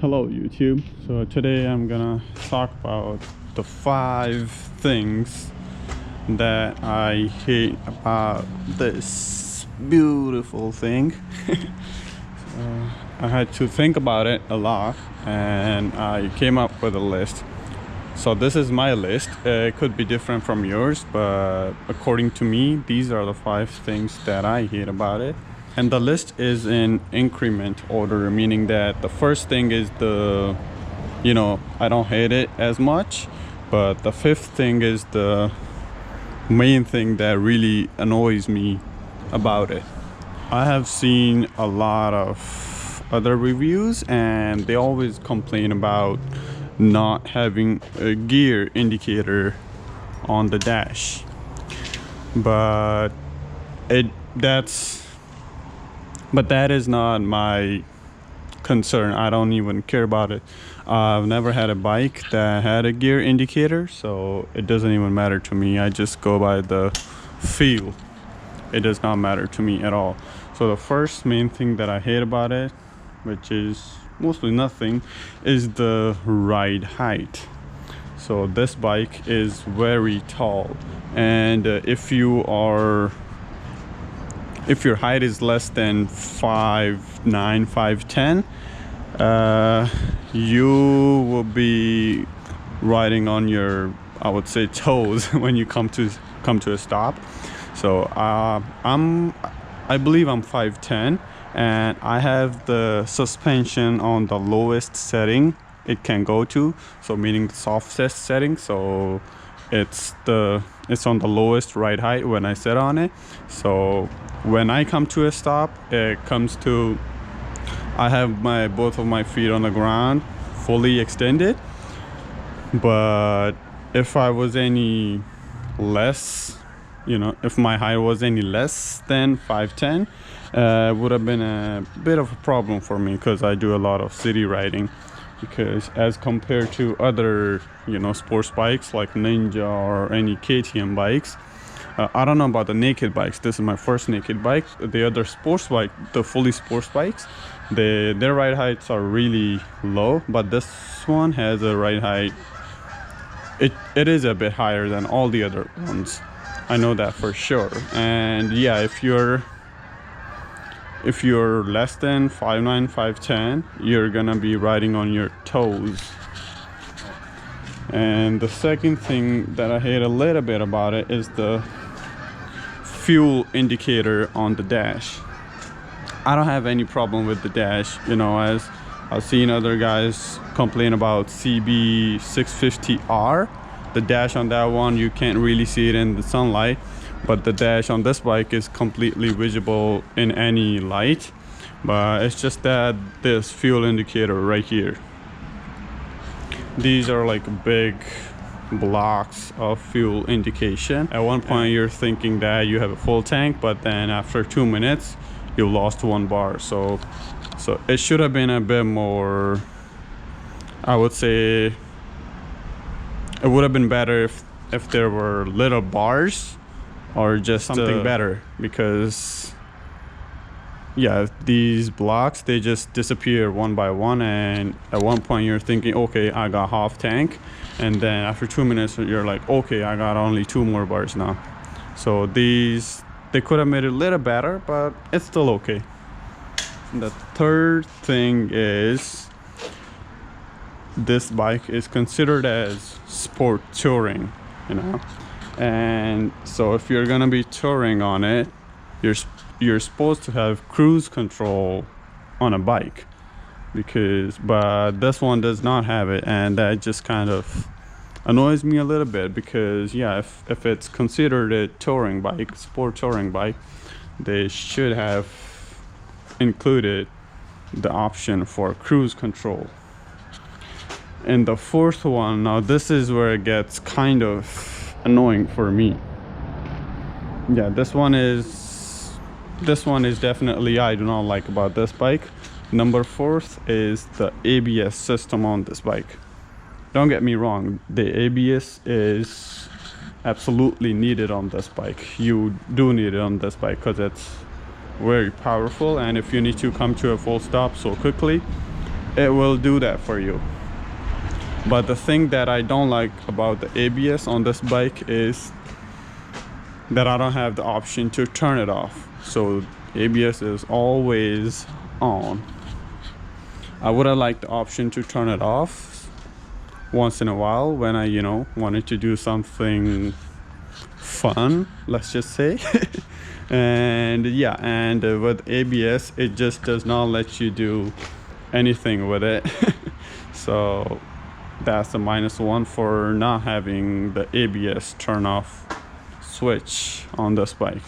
Hello YouTube. So today I'm gonna talk about the 5 things that I hate about this beautiful thing. I had to think about it a lot and I came up with a list. So this is my list. It could be different from yours, but according to me, these are the 5 things that I hate about it. And the list is in increment order, meaning that the first thing is I don't hate it as much, but the 5th thing is the main thing that really annoys me about it. I have seen a lot of other reviews and they always complain about not having a gear indicator on the dash, but that is not my concern. I don't even care about it. I've never had a bike that had a gear indicator, so it doesn't even matter to me. I just go by the feel. It does not matter to me at all. So the first main thing that I hate about it, which is mostly nothing, is the ride height. So this bike is very tall, and if your height is less than 5'9", 5'10", you will be riding on your, I would say, toes when you come to a stop. So I believe I'm 5'10", and I have the suspension on the lowest setting it can go to, so meaning the softest setting. So it's on the lowest ride height when I sit on it. So when I come to a stop, I have both of my feet on the ground fully extended. But if I was any less, if my height was any less than 5'10", it would have been a bit of a problem for me, because I do a lot of city riding. Because as compared to other sports bikes like Ninja or any KTM bikes, I don't know about the naked bikes. This is my first naked bike. The other sports bike, the fully sports bikes, their ride heights are really low, but this one has a ride height. It is a bit higher than all the other ones. I know that for sure. And yeah, if you're less than 5'9", 5'10", you're gonna be riding on your toes. And the second thing that I hate a little bit about it is the fuel indicator on the dash. I don't have any problem with the dash, as I've seen other guys complain about CB650R. The dash on that one, you can't really see it in the sunlight, but the dash on this bike is completely visible in any light. But it's just that this fuel indicator right here, these are like big blocks of fuel indication. At one point you're thinking that you have a full tank, but then after 2 minutes you lost 1 bar. So it should have been a bit more, I would say. It would have been better if there were little bars or just something better, because yeah, these blocks, they just disappear one by one, and at one point you're thinking, okay, I got half tank, and then after 2 minutes you're like, okay, I got only 2 more bars now. So they could have made it a little better, but it's still okay. And the third thing is, this bike is considered as sport touring, and so if you're gonna be touring on it, you're supposed to have cruise control on a bike, but this one does not have it, and that just kind of annoys me a little bit, because yeah, if it's considered a touring bike, sport touring bike, they should have included the option for cruise control. And the fourth one, now this is where it gets kind of annoying for me. Yeah, this one is definitely I do not like about this bike. Number 4th is the ABS system on this bike. Don't get me wrong, the ABS is absolutely needed on this bike. You do need it on this bike because it's very powerful, and if you need to come to a full stop so quickly, it will do that for you. But the thing that I don't like about the ABS on this bike is that I don't have the option to turn it off. So ABS is always on. I would have liked the option to turn it off once in a while when I, wanted to do something fun, let's just say. And yeah, and with ABS, it just does not let you do anything with it. So that's the -1 for not having the ABS turn off switch on this bike.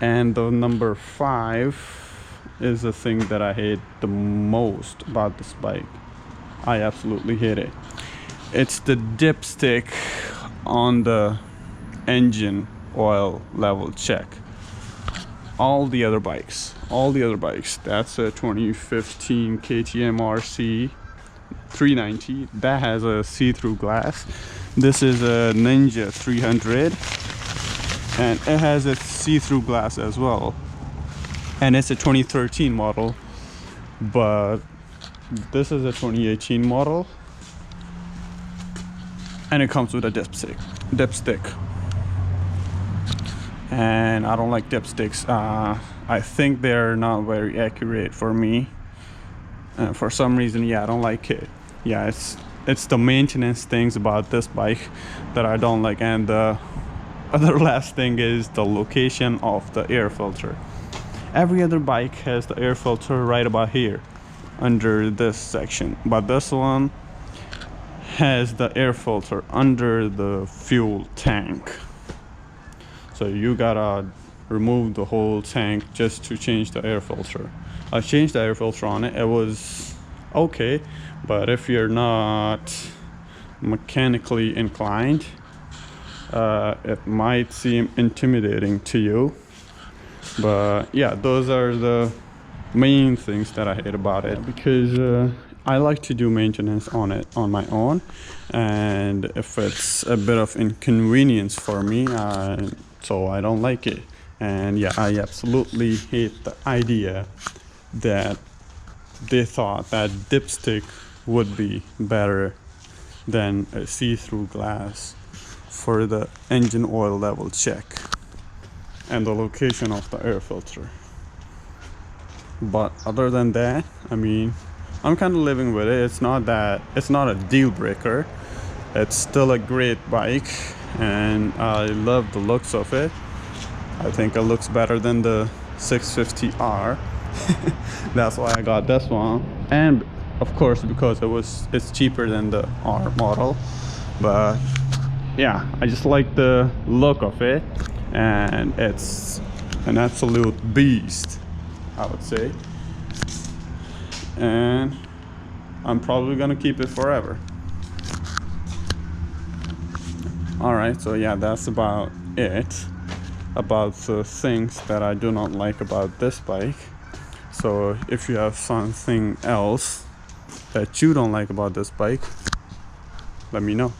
And the number 5 is the thing that I hate the most about this bike. I absolutely hate it. It's the dipstick on the engine oil level check. All the other bikes, that's a 2015 KTM RC 390 that has a see-through glass. This is a Ninja 300 and it has a see-through glass as well, and it's a 2013 model, but this is a 2018 model and it comes with a dipstick, and I don't like dipsticks. I think they're not very accurate for me. For some reason, I don't like it. It's the maintenance things about this bike that I don't like. And the other last thing is the location of the air filter. Every other bike has the air filter right about here under this section, but this one has the air filter under the fuel tank. So you gotta remove the whole tank just to change the air filter. I changed the air filter on it. It was okay, but if you're not mechanically inclined, it might seem intimidating to you. But yeah, those are the main things that I hate about it, because I like to do maintenance on it on my own, and if it's a bit of inconvenience for me, so I don't like it. And yeah, I absolutely hate the idea that they thought that dipstick would be better than a see-through glass for the engine oil level check and the location of the air filter. But other than that, I mean, I'm kind of living with it. It's not a deal breaker. It's still a great bike and I love the looks of it. I think it looks better than the 650R. That's why I got this one, and of course because it's cheaper than the R model. But yeah, I just like the look of it, and it's an absolute beast, I would say, and I'm probably gonna keep it forever. All right, so yeah, that's about it about the things that I do not like about this bike. So if you have something else that you don't like about this bike, let me know.